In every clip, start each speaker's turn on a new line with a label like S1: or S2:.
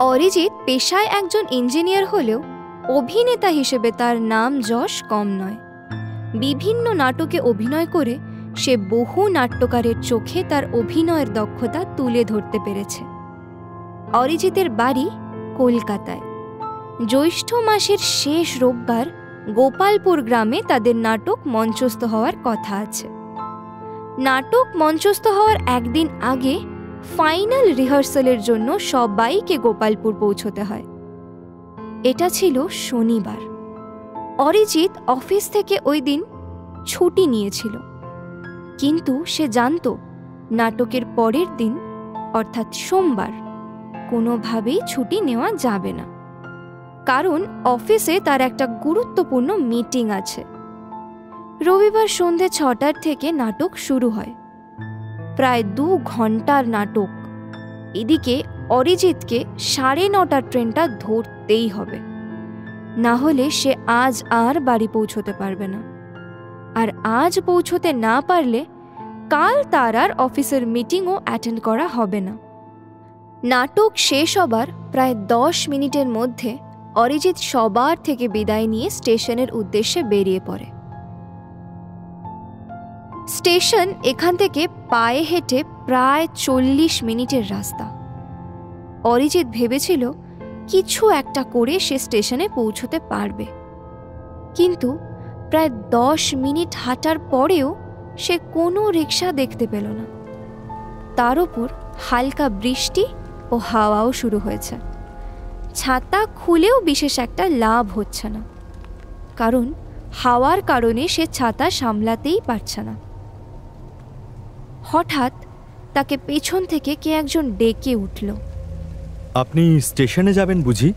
S1: অরিজিৎ পেশায় একজন ইঞ্জিনিয়ার হলেও অভিনেতা হিসেবে তার নাম যশ কম নয়। বিভিন্ন নাটকে অভিনয় করে সে বহু নাট্যকারের চোখে তার অভিনয়ের দক্ষতা তুলে ধরতে পেরেছে। অরিজিতের বাড়ি কলকাতায়। জ্যৈষ্ঠ মাসের শেষ রোববার গোপালপুর গ্রামে তাদের নাটক মঞ্চস্থ হওয়ার কথা আছে। নাটক মঞ্চস্থ হওয়ার একদিন আগে ফাইনাল রিহার্সালের জন্য সবাইকে গোপালপুর পৌঁছতে হয়। এটা ছিল শনিবার। অরিজিৎ অফিস থেকে ওই দিন ছুটি নিয়েছিল, কিন্তু সে জানত নাটকের পরের দিন অর্থাৎ সোমবার কোনোভাবেই ছুটি নেওয়া যাবে না, কারণ অফিসে তার একটা গুরুত্বপূর্ণ মিটিং আছে। রবিবার সন্ধ্যে 6টার থেকে নাটক শুরু হয়। প্রায় 2 ঘন্টার নাটক। এদিকে অরিজিৎকে 9:30টার ট্রেনটা ধরতেই হবে, না হলে সে আজ আর বাড়ি পৌঁছতে পারবে না। আর আজ পৌঁছতে না পারলে কাল তার আর অফিসের মিটিংও অ্যাটেন্ড করা হবে না। নাটক শেষ হবার প্রায় 10 মিনিটের মধ্যে অরিজিৎ সবার থেকে বিদায় নিয়ে স্টেশনের উদ্দেশ্যে বেরিয়ে পড়ে। স্টেশন এখান থেকে পায়ে হেঁটে প্রায় 40 মিনিটের রাস্তা। অরিজিৎ ভেবেছিল কিছু একটা করে সে স্টেশনে পৌঁছতে পারবে, কিন্তু প্রায় 10 মিনিট হাঁটার পরেও সে কোনো রিক্সা দেখতে পেল না। তার উপর হালকা বৃষ্টি ও হাওয়াও শুরু হয়েছে। ছাতা খুলেও বিশেষ একটা লাভ হচ্ছে না, কারণ হাওয়ার কারণে সে ছাতা সামলাতেই পারছে না। হঠাৎ তাকে পেছন থেকে কে একজন ডেকে উঠল।
S2: আপনি স্টেশনে যাবেন বুঝি?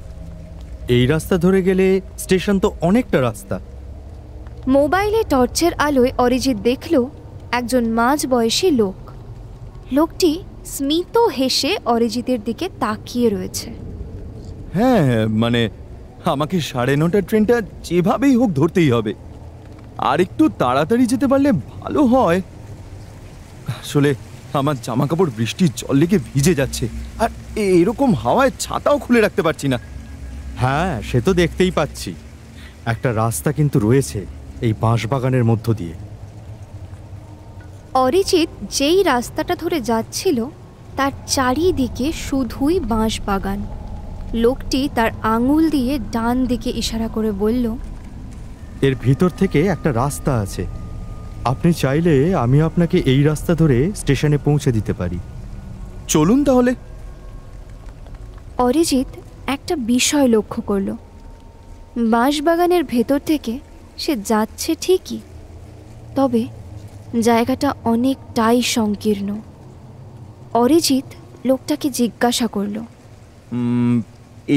S2: এই রাস্তা ধরে গেলে স্টেশন তো অনেকটা রাস্তা।
S1: মোবাইলে টর্চের আলোয় অরিজিৎ দেখল একজন মাঝবয়সী লোক। লোকটি স্মিত হেসে অরিজিতের দিকে তাকিয়ে রয়েছে।
S2: হ্যাঁ, মানে আমাকে 9:30টার ট্রেনটা যেভাবেই হোক ধরতেই হবে। আর একটু তাড়াতাড়ি যেতে পারলে ভালো হয়। আসলে আমার জামা কাপড় বৃষ্টির জল লেগে ভিজে যাচ্ছে, আর এরকম হাওয়ায় ছাতাও খুলে রাখতে পারছি না। হ্যাঁ, সে তো দেখতেই পাচ্ছি। একটা রাস্তা কিন্তু রয়েছে এই বাঁশবাগানের মধ্য দিয়ে।
S1: অরিজিৎ যেই রাস্তাটা ধরে যাচ্ছিল তার চারিদিকে শুধুই বাঁশবাগান। লোকটি তার আঙুল দিয়ে ডান দিকে ইশারা করে বলল,
S2: এর ভিতর থেকে একটা রাস্তা আছে। আপনি চাইলে আমি আপনাকে এই রাস্তা ধরে স্টেশনে পৌঁছে দিতে পারি। চলুন তাহলে।
S1: অরিজিৎ একটা বিষয় লক্ষ্য করল। বাঁশবাগানের ভেতর থেকে সে যাচ্ছে ঠিকই, তবে জায়গাটা অনেকটাই সংকীর্ণ। অরিজিৎ লোকটাকে জিজ্ঞাসা করল,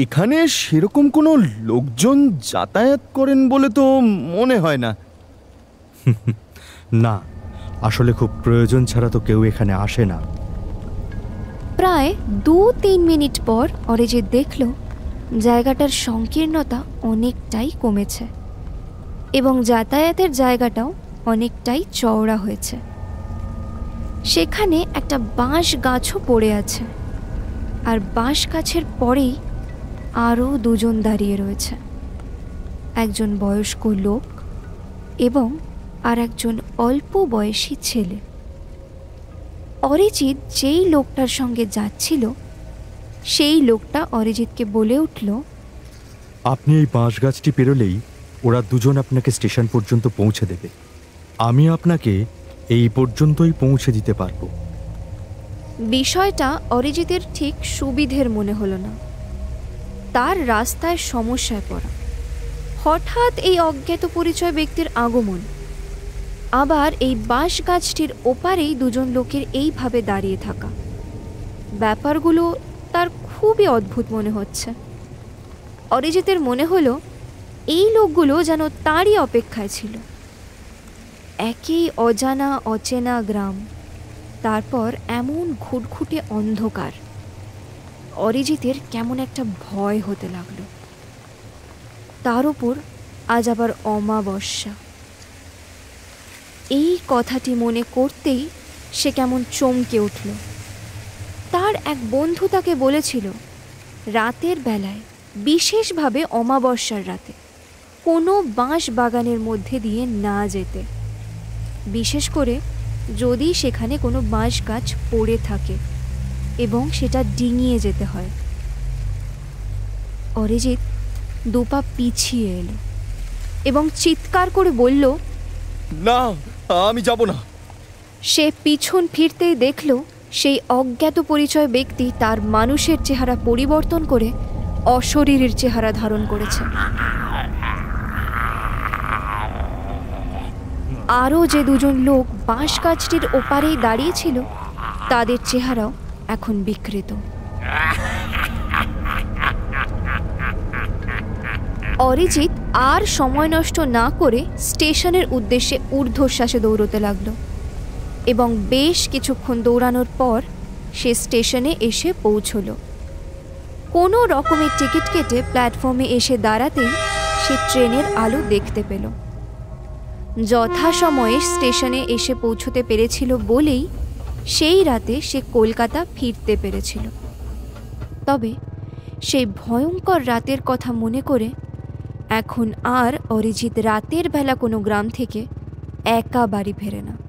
S2: এখানে সেরকম কোনো লোকজন যাতায়াত করেন বলে তো মনে হয় না। না, আসলে খুব প্রয়োজন ছাড়া তো কেউ এখানে আসে না।
S1: প্রায় 2-3 মিনিট পর অরিজিৎ দেখল জায়গাটার সংকীর্ণতা অনেকটাই কমেছে এবং যাতায়াতের জায়গাটাও অনেকটাই চওড়া হয়েছে। সেখানে একটা বাঁশ গাছও পড়ে আছে, আর বাঁশ গাছের পরেই আরও 2 জন দাঁড়িয়ে রয়েছে, একজন বয়স্ক লোক এবং আর একজন অল্প বয়সী ছেলে। অরিজিৎ যেই লোকটার সঙ্গে যাচ্ছিল সেই লোকটা অরিজিৎকে বলে উঠল,
S2: আপনি এই বাঁশ গাছটি পেরোলেই ওরা 2 জন আপনাকে স্টেশন পর্যন্ত পৌঁছে দেবে। আমি আপনাকে এই পর্যন্তই পৌঁছে দিতে পারবো।
S1: বিষয়টা অরিজিতের ঠিক সুবিধের মনে হলো না। তার রাস্তায় সমস্যায় পড়া, হঠাৎ এই অজ্ঞাত পরিচয় ব্যক্তির আগমন, আবার এই বাঁশ গাছটির ওপারেই 2 জন লোকের এইভাবে দাঁড়িয়ে থাকা, ব্যাপারগুলো তার খুবই অদ্ভুত মনে হচ্ছে। অরিজিতের মনে হলো এই লোকগুলো যেন তারই অপেক্ষায় ছিল। একই অজানা অচেনা গ্রাম, তারপর এমন ঘুটঘুটে অন্ধকার। অরিজিতের কেমন একটা ভয় হতে লাগলো। তার উপর আজ আবার অমাবস্যা। এই কথাটি মনে করতেই সে কেমন চমকে উঠল। তার এক বন্ধু তাকে বলেছিল রাতের বেলায়, বিশেষভাবে অমাবস্যার রাতে, কোনো বাঁশ বাগানের মধ্যে দিয়ে না যেতে, বিশেষ করে যদি সেখানে কোনো বাঁশ গাছ পড়ে থাকে এবং সেটা ডিঙিয়ে যেতে হয়। অরিজিৎ দুপা পিছিয়ে এলো এবং চিৎকার করে বলল,
S2: না, আমি যাব না।
S1: সে পিছন ফিরতেই দেখল সেই অজ্ঞাত পরিচয় ব্যক্তি তার মানুষের চেহারা পরিবর্তন করে অশরীরীর চেহারা ধারণ করেছে। আরও যে দুজন লোক বাঁশ গাছটির ওপারেই দাঁড়িয়েছিল তাদের চেহারাও এখন বিকৃত। অরিজিৎ আর সময় নষ্ট না করে স্টেশনের উদ্দেশ্যে ঊর্ধ্বশ্বাসে দৌড়তে লাগলো এবং বেশ কিছুক্ষণ দৌড়ানোর পর সে স্টেশনে এসে পৌঁছল। কোনো রকমের টিকিট কেটে প্ল্যাটফর্মে এসে দাঁড়াতেই সে ট্রেনের আলো দেখতে পেল। যথাসময়ে স্টেশনে এসে পৌঁছতে পেরেছিল বলেই সেই রাতে সে কলকাতা ফিরতে পেরেছিল। তবে সেই ভয়ঙ্কর রাতের কথা মনে করে এখন আর অরিজিৎ রাতের বেলা কোনো গ্রাম থেকে একা বাড়ি ফেরে না।